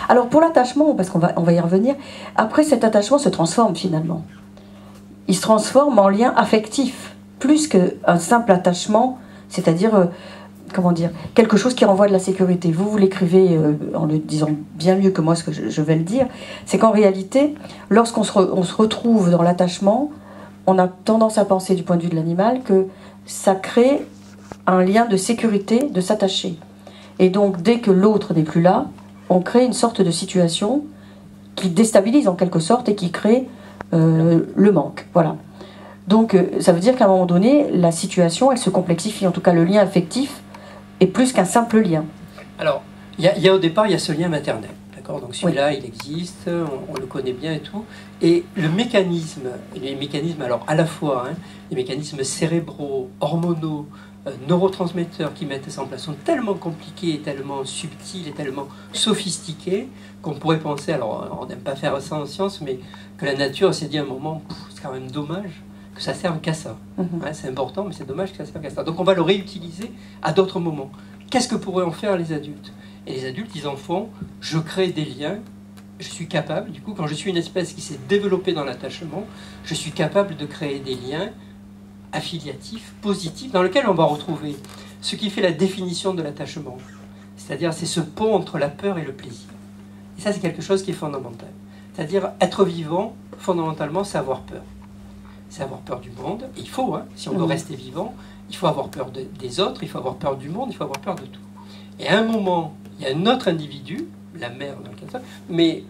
Alors pour l'attachement, parce on va y revenir, après cet attachement se transforme finalement. Il se transforme en lien affectif, plus qu'un simple attachement, c'est-à-dire, comment dire, quelque chose qui renvoie de la sécurité. Vous l'écrivez en le disant bien mieux que moi ce que je vais le dire, c'est qu'en réalité, lorsqu'on se retrouve dans l'attachement, on a tendance à penser du point de vue de l'animal que ça crée un lien de sécurité, de s'attacher. Et donc, dès que l'autre n'est plus là, on crée une sorte de situation qui déstabilise en quelque sorte et qui crée le manque. Voilà. Donc, ça veut dire qu'à un moment donné, la situation, elle se complexifie. En tout cas, le lien affectif est plus qu'un simple lien. Alors, au départ, il y a ce lien maternel. D'accord ? Donc celui-là, il existe, on le connaît bien et tout. Et le mécanisme, les mécanismes, alors à la fois, les mécanismes cérébraux, hormonaux, neurotransmetteurs qui mettent ça en place sont tellement compliqués, tellement subtils et tellement sophistiqués qu'on pourrait penser, alors on n'aime pas faire ça en science, mais que la nature s'est dit à un moment, c'est quand même dommage que ça serve qu'à ça. C'est important, mais c'est dommage que ça serve qu'à ça. Donc on va le réutiliser à d'autres moments. Qu'est-ce que pourraient en faire les adultes ? Et les adultes, ils en font, je crée des liens, je suis capable, du coup, quand je suis une espèce qui s'est développée dans l'attachement, je suis capable de créer des liens affiliatif, positif, dans lequel on va retrouver ce qui fait la définition de l'attachement. C'est-à-dire, c'est ce pont entre la peur et le plaisir. Et ça, c'est quelque chose qui est fondamental. C'est-à-dire, être vivant, fondamentalement, c'est avoir peur. C'est avoir peur du monde. Et il faut, si on veut rester vivant, il faut avoir peur des autres, il faut avoir peur du monde, il faut avoir peur de tout. Et à un moment, il y a un autre individu, la mère dans le cas de ça, mais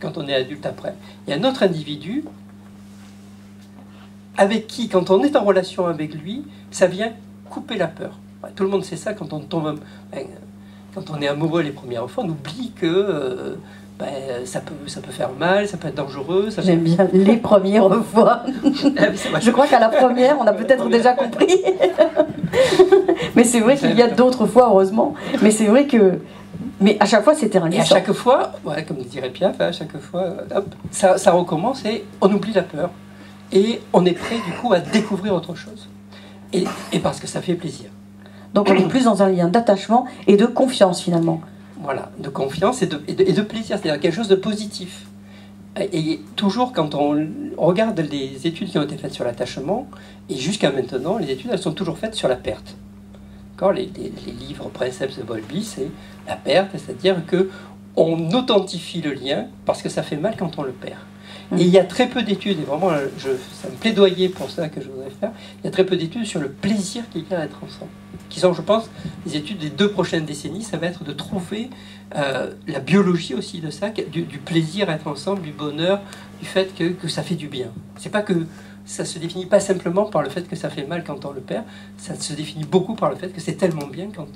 quand on est adulte après, il y a un autre individu avec qui, quand on est en relation avec lui, ça vient couper la peur. Tout le monde sait ça quand on tombe, quand on est amoureux les premières fois, on oublie que ça peut faire mal, ça peut être dangereux. J'aime bien les premières fois. Je crois qu'à la première, on a peut-être déjà compris. Mais c'est vrai qu'il y a d'autres fois, heureusement. Mais c'est vrai que... Mais à chaque fois, c'était un lien. Et à chaque fois, comme dirait Piaf, à chaque fois, hop, ça recommence et on oublie la peur. Et on est prêt, du coup, à découvrir autre chose. Et parce que ça fait plaisir. Donc on est plus dans un lien d'attachement et de confiance, finalement. Voilà, de confiance et de plaisir, c'est-à-dire quelque chose de positif. Et toujours, quand on regarde les études qui ont été faites sur l'attachement, et jusqu'à maintenant, les études, elles sont toujours faites sur la perte. Les livres Princeps de Bowlby, c'est la perte, c'est-à-dire qu'on authentifie le lien parce que ça fait mal quand on le perd. Et il y a très peu d'études, et vraiment, ça me plaidoyer pour ça que je voudrais faire, il y a très peu d'études sur le plaisir qu'il y a à être ensemble. Qui sont, je pense, les études des 2 prochaines décennies, ça va être de trouver la biologie aussi de ça, du plaisir à être ensemble, du bonheur, du fait que ça fait du bien. C'est pas que ça se définit pas simplement par le fait que ça fait mal quand on le perd, ça se définit beaucoup par le fait que c'est tellement bien quand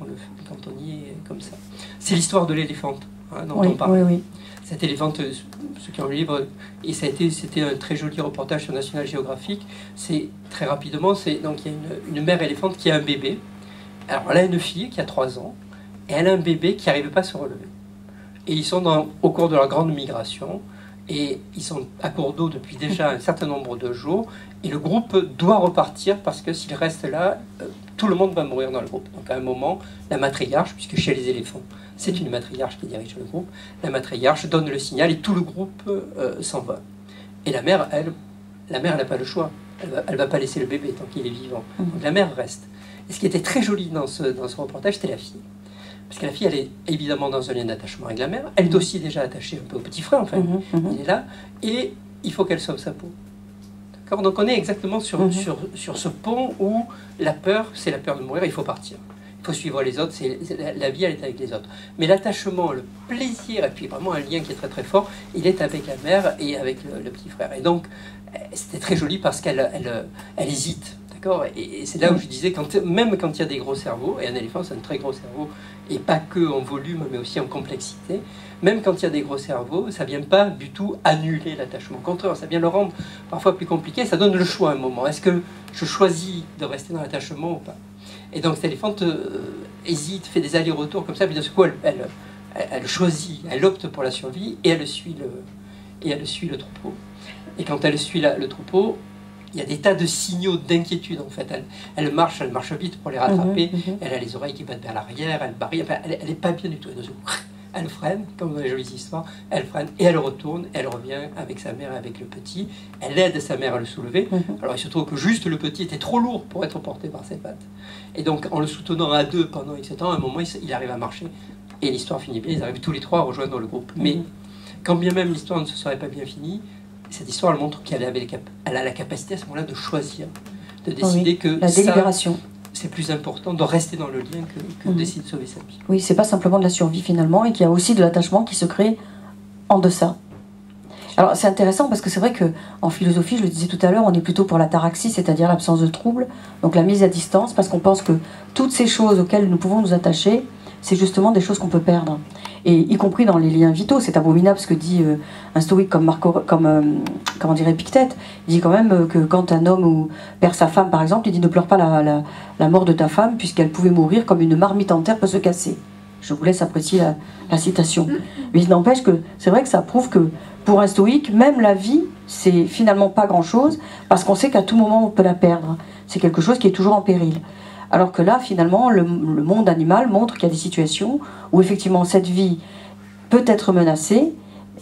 on y est comme ça. C'est l'histoire de l'éléphante dont on parle. Oui. Cette éléphante, ceux qui ont le livre, et c'était un très joli reportage sur National Geographic. C'est très rapidement, donc il y a une mère éléphante qui a un bébé. Alors elle a une fille qui a 3 ans, et elle a un bébé qui n'arrive pas à se relever. Et ils sont au cours de leur grande migration, et ils sont à court d'eau depuis déjà un certain nombre de jours, et le groupe doit repartir parce que s'il reste là, tout le monde va mourir dans le groupe. Donc à un moment, la matriarche, puisque chez les éléphants, c'est une matriarche qui dirige le groupe, la matriarche donne le signal et tout le groupe s'en va. Et la mère, elle n'a pas le choix. Elle va pas laisser le bébé tant qu'il est vivant. Donc la mère reste. Et ce qui était très joli dans ce reportage, c'était la fille. Parce que la fille, elle est évidemment dans un lien d'attachement avec la mère. Elle est aussi déjà attachée un peu au petit frère, enfin. Il est là. Et il faut qu'elle sauve sa peau. D'accord ? Donc on est exactement sur ce pont où la peur, c'est la peur de mourir, il faut partir. Il faut suivre les autres, la vie, elle est avec les autres. Mais l'attachement, le plaisir, et puis vraiment un lien qui est très très fort, il est avec la mère et avec le petit frère. Et donc, c'était très joli parce qu'elle hésite. D'accord ? Et c'est là où je disais, même quand il y a des gros cerveaux, et un éléphant c'est un très gros cerveau, et pas que en volume, mais aussi en complexité, même quand il y a des gros cerveaux, ça ne vient pas du tout annuler l'attachement. Au contraire, ça vient le rendre parfois plus compliqué, ça donne le choix à un moment. Est-ce que je choisis de rester dans l'attachement ou pas ? Et donc cette éléphante hésite, fait des allers-retours comme ça, puis d'un coup elle choisit, elle opte pour la survie, et elle suit le troupeau. Et quand elle suit le troupeau, il y a des tas de signaux d'inquiétude en fait. Elle marche vite pour les rattraper. Elle a les oreilles qui battent vers l'arrière, elle barille, elle n'est pas bien du tout. elle freine, comme dans les jolies histoires, elle freine et elle retourne, elle revient avec sa mère et avec le petit, elle aide sa mère à le soulever. Alors il se trouve que juste le petit était trop lourd pour être porté par ses pattes. Et donc en le soutenant à deux pendant X temps, à un moment il arrive à marcher. Et l'histoire finit bien, ils arrivent tous les trois à rejoindre le groupe. Mais quand bien même l'histoire ne se serait pas bien finie, cette histoire elle montre qu'elle a la capacité à ce moment-là de choisir, de décider que la délibération. C'est plus important de rester dans le lien que d'essayer de sauver sa vie. Oui, c'est pas simplement de la survie finalement, et qu'il y a aussi de l'attachement qui se crée en deçà. Alors c'est intéressant parce que c'est vrai qu'en philosophie, je le disais tout à l'heure, on est plutôt pour l'ataraxie, c'est-à-dire l'absence de trouble, donc la mise à distance, parce qu'on pense que toutes ces choses auxquelles nous pouvons nous attacher, c'est justement des choses qu'on peut perdre. Et y compris dans les liens vitaux, c'est abominable ce que dit un stoïque comme comment dire, Épictète. Il dit quand même que quand un homme perd sa femme, par exemple, il dit ne pleure pas la mort de ta femme, puisqu'elle pouvait mourir comme une marmite en terre peut se casser. Je vous laisse apprécier la citation. Mais il n'empêche que c'est vrai que ça prouve que pour un stoïque, même la vie, c'est finalement pas grand-chose, parce qu'on sait qu'à tout moment on peut la perdre. C'est quelque chose qui est toujours en péril. Alors que là, finalement, le monde animal montre qu'il y a des situations où effectivement cette vie peut être menacée,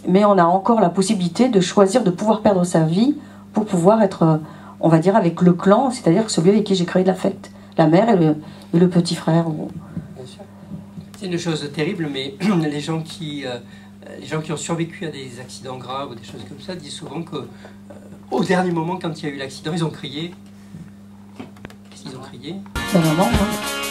mais on a encore la possibilité de choisir de pouvoir perdre sa vie pour pouvoir être, on va dire, avec le clan, c'est-à-dire celui avec qui j'ai créé de l'affect, la mère et le petit frère. Bien sûr. C'est une chose terrible, mais les gens qui ont survécu à des accidents graves ou des choses comme ça disent souvent qu'au dernier moment, quand il y a eu l'accident, ils ont crié. Qu'est-ce qu'ils ont crié? C'est vraiment, hein.